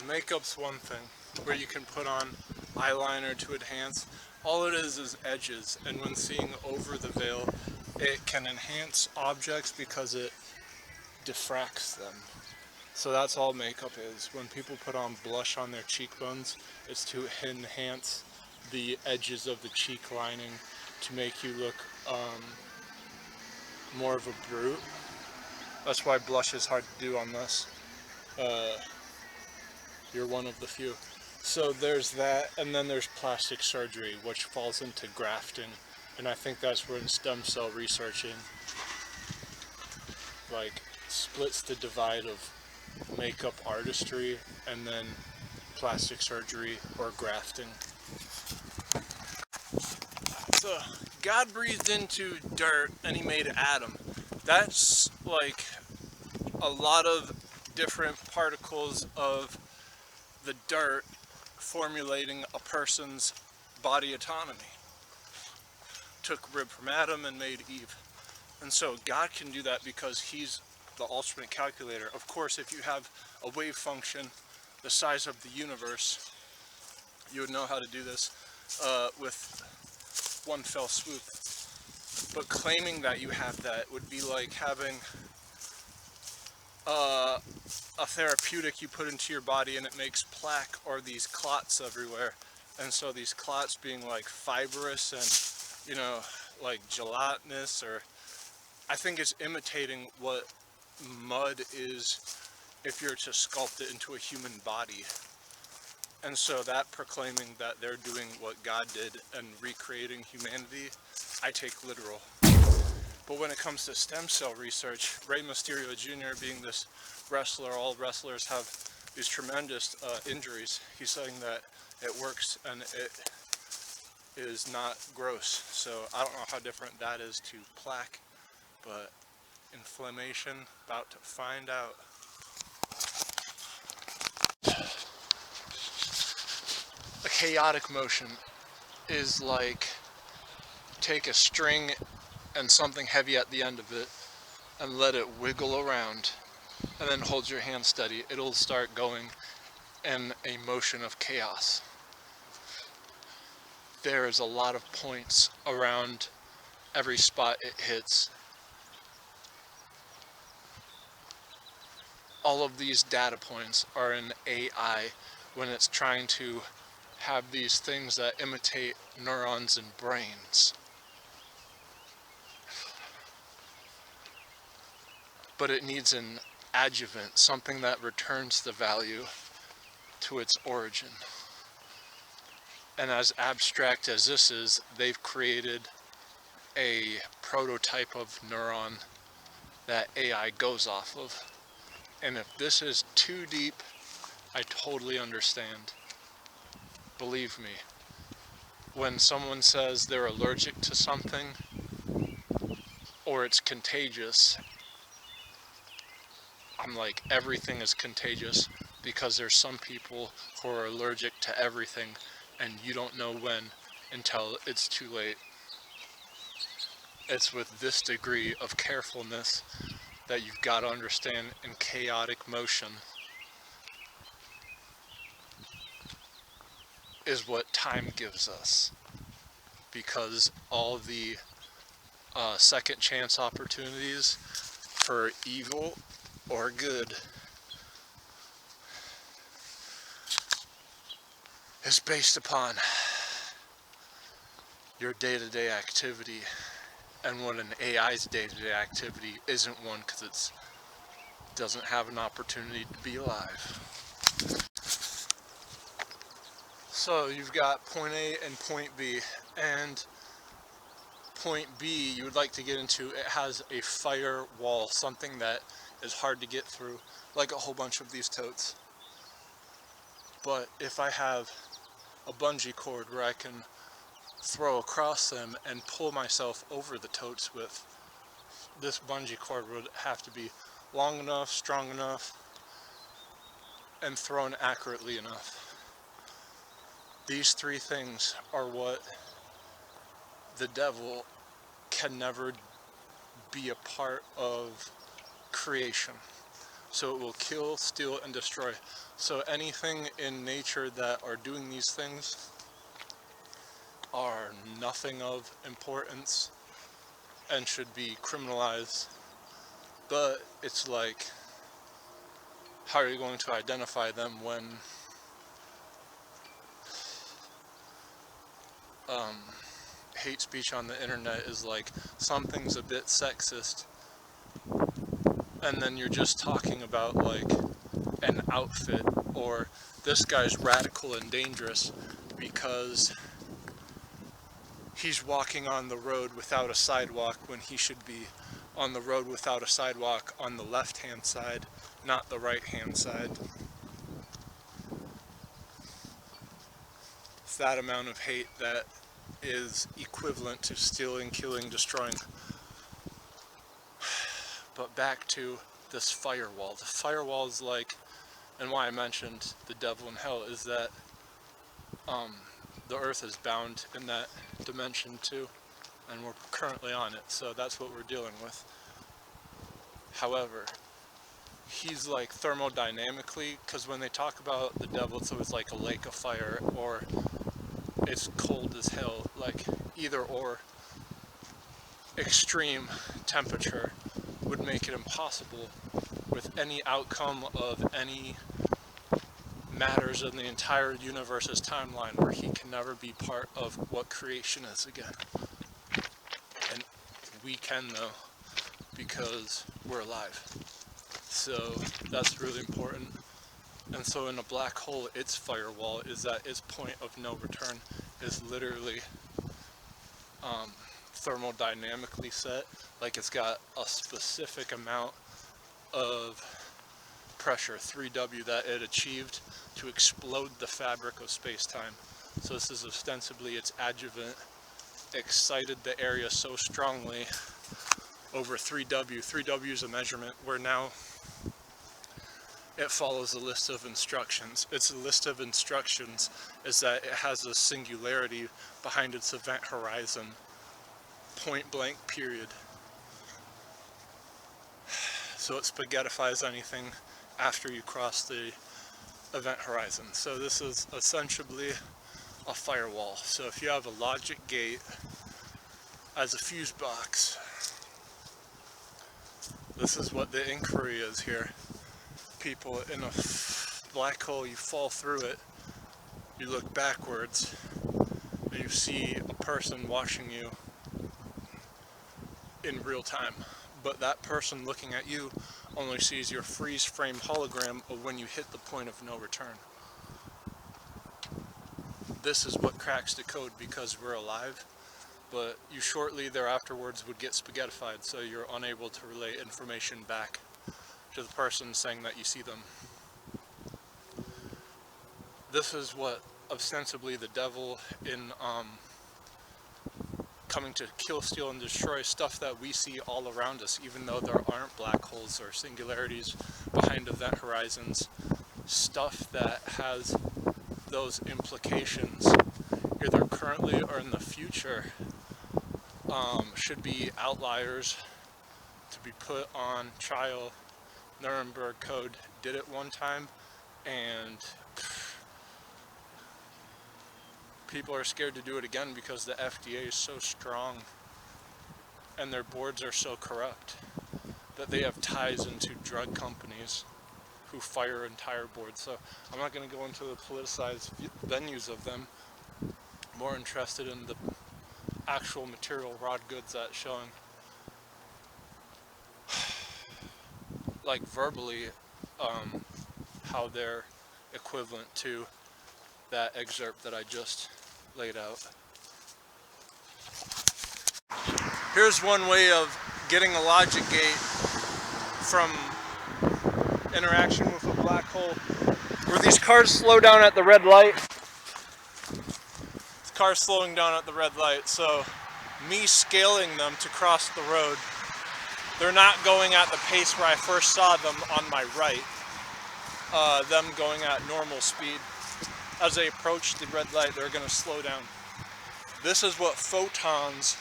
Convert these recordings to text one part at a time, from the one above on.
Makeup's one thing, where you can put on eyeliner to enhance. All it is edges, and when seeing over the veil, it can enhance objects because it diffracts them. So that's all makeup is. When people put on blush on their cheekbones, it's to enhance the edges of the cheek lining to make you look more of a brute. That's why blush is hard to do unless you're one of the few. So there's that, and then there's plastic surgery, which falls into grafting, and I think that's where stem cell researching like splits the divide of makeup artistry and then plastic surgery or grafting. So God breathed into dirt and he made Adam. That's like a lot of different particles of the dirt formulating a person's body autonomy. Took rib from Adam and made Eve. And so God can do that because he's the ultimate calculator. Of course, if you have a wave function the size of the universe, you would know how to do this with one fell swoop. But claiming that you have that would be like having a therapeutic you put into your body and it makes plaque or these clots everywhere. And so these clots being like fibrous and, you know, like gelatinous, or I think it's imitating what mud is if you're to sculpt it into a human body. And so that proclaiming that they're doing what God did and recreating humanity, I take literal. But when it comes to stem cell research, Rey Mysterio Jr. being this wrestler, all wrestlers have these tremendous injuries. He's saying that it works and it is not gross. So I don't know how different that is to plaque, but inflammation, about to find out. A chaotic motion is like take a string and something heavy at the end of it and let it wiggle around and then hold your hand steady. It'll start going in a motion of chaos. There's a lot of points around every spot it hits. All of these data points are in AI when it's trying to have these things that imitate neurons in brains. But it needs an adjuvant, something that returns the value to its origin. And as abstract as this is, they've created a prototype of neuron that AI goes off of. And if this is too deep, I totally understand. Believe me, when someone says they're allergic to something or it's contagious, I'm like, everything is contagious because there's some people who are allergic to everything and you don't know when until it's too late. It's with this degree of carefulness that you've got to understand in chaotic motion is what time gives us, because all the second chance opportunities for evil or good is based upon your day-to-day activity, and what an AI's day-to-day activity isn't one because it doesn't have an opportunity to be alive. So you've got point A and point B, and point B you would like to get into, it has a firewall, something that is hard to get through, like a whole bunch of these totes. But if I have a bungee cord where I can throw across them and pull myself over the totes with, this bungee cord would have to be long enough, strong enough, and thrown accurately enough. These three things are what the devil can never be a part of creation. So it will kill, steal, and destroy. So anything in nature that are doing these things are nothing of importance and should be criminalized. But it's like, how are you going to identify them when hate speech on the internet is like, something's a bit sexist, and then you're just talking about like an outfit, or this guy's radical and dangerous because he's walking on the road without a sidewalk when he should be on the road without a sidewalk on the left hand side, not the right hand side. It's that amount of hate that is equivalent to stealing, killing, destroying. But back to this firewall. The firewall is like, and why I mentioned the devil in hell is that the earth is bound in that dimension too, and we're currently on it, so that's what we're dealing with. However, he's like thermodynamically, because when they talk about the devil, it's always like a lake of fire, or it's cold as hell, like either or. Extreme temperature would make it impossible with any outcome of any matters in the entire universe's timeline where he can never be part of what creation is again. And we can though, because we're alive. So that's really important. And so in a black hole, its firewall is that its point of no return is literally thermodynamically set. Like it's got a specific amount of pressure, 3W, that it achieved to explode the fabric of space-time. So this is ostensibly its adjuvant, excited the area so strongly over 3W. 3W is a measurement where now it follows a list of instructions. Its list of instructions is that it has a singularity behind its event horizon, point blank period. So it spaghettifies anything after you cross the event horizon. So this is essentially a firewall. So if you have a logic gate as a fuse box, this is what the inquiry is here. People in a black hole, you fall through it, you look backwards, and you see a person watching you in real time. But that person looking at you only sees your freeze frame hologram of when you hit the point of no return. This is what cracks the code because we're alive, but you shortly thereafterwards would get spaghettified, so you're unable to relay information back to the person saying that you see them. This is what ostensibly the devil in coming to kill, steal, and destroy, stuff that we see all around us, even though there aren't black holes or singularities behind event horizons. Stuff that has those implications, either currently or in the future, should be outliers to be put on trial. Nuremberg Code did it one time, and people are scared to do it again because the FDA is so strong and their boards are so corrupt that they have ties into drug companies who fire entire boards. So I'm not going to go into the politicized venues of them. I'm more interested in the actual material raw goods that's showing, like verbally, how they're equivalent to that excerpt that I just laid out. Here's one way of getting a logic gate from interaction with a black hole, where these cars slow down at the red light. The car's slowing down at the red light, so me scaling them to cross the road, they're not going at the pace where I first saw them on my right. Them going at normal speed. As they approach the red light, they're going to slow down. This is what photons,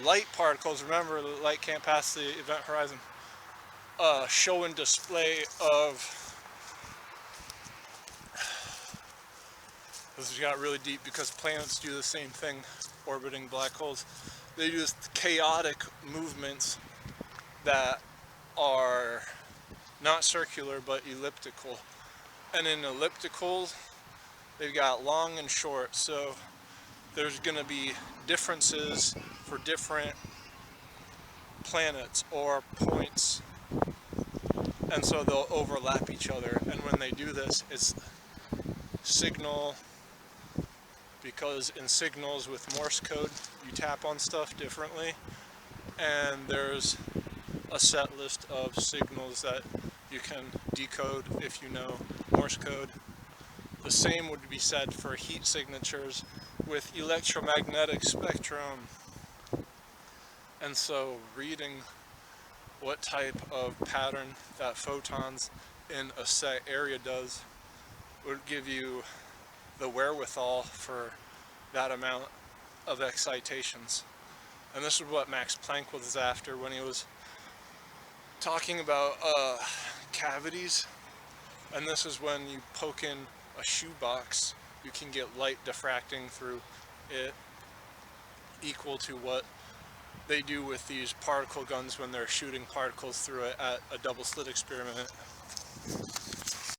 light particles, remember the light can't pass the event horizon. a show and display of, this got really deep because planets do the same thing orbiting black holes. They do chaotic movements that are not circular but elliptical. And in ellipticals, they've got long and short, so there's going to be differences for different planets or points, and so they'll overlap each other. And when they do this, it's signal, because in signals with Morse code you tap on stuff differently, and there's a set list of signals that you can decode if you know Morse code. The same would be said for heat signatures with electromagnetic spectrum. And so reading what type of pattern that photons in a set area does would give you the wherewithal for that amount of excitations. And this is what Max Planck was after when he was talking about cavities. And this is when you poke in a shoebox, you can get light diffracting through it, equal to what they do with these particle guns when they're shooting particles through it at a double slit experiment.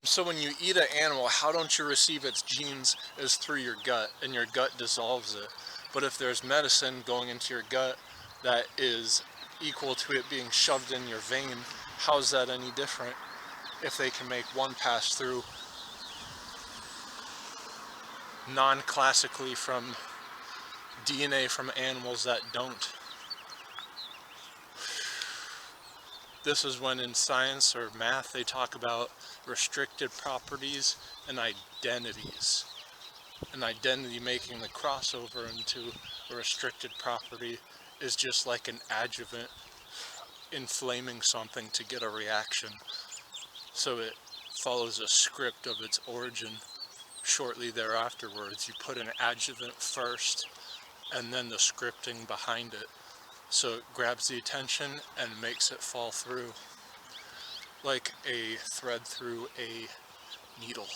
So when you eat an animal, how don't you receive its genes is through your gut, and your gut dissolves it. But if there's medicine going into your gut that is equal to it being shoved in your vein, how's that any different if they can make one pass through non-classically from DNA from animals that don't? This is when in science or math they talk about restricted properties and identities. An identity making the crossover into a restricted property is just like an adjuvant inflaming something to get a reaction. So it follows a script of its origin. Shortly thereafterwards, you put an adjuvant first and then the scripting behind it. So it grabs the attention and makes it fall through like a thread through a needle.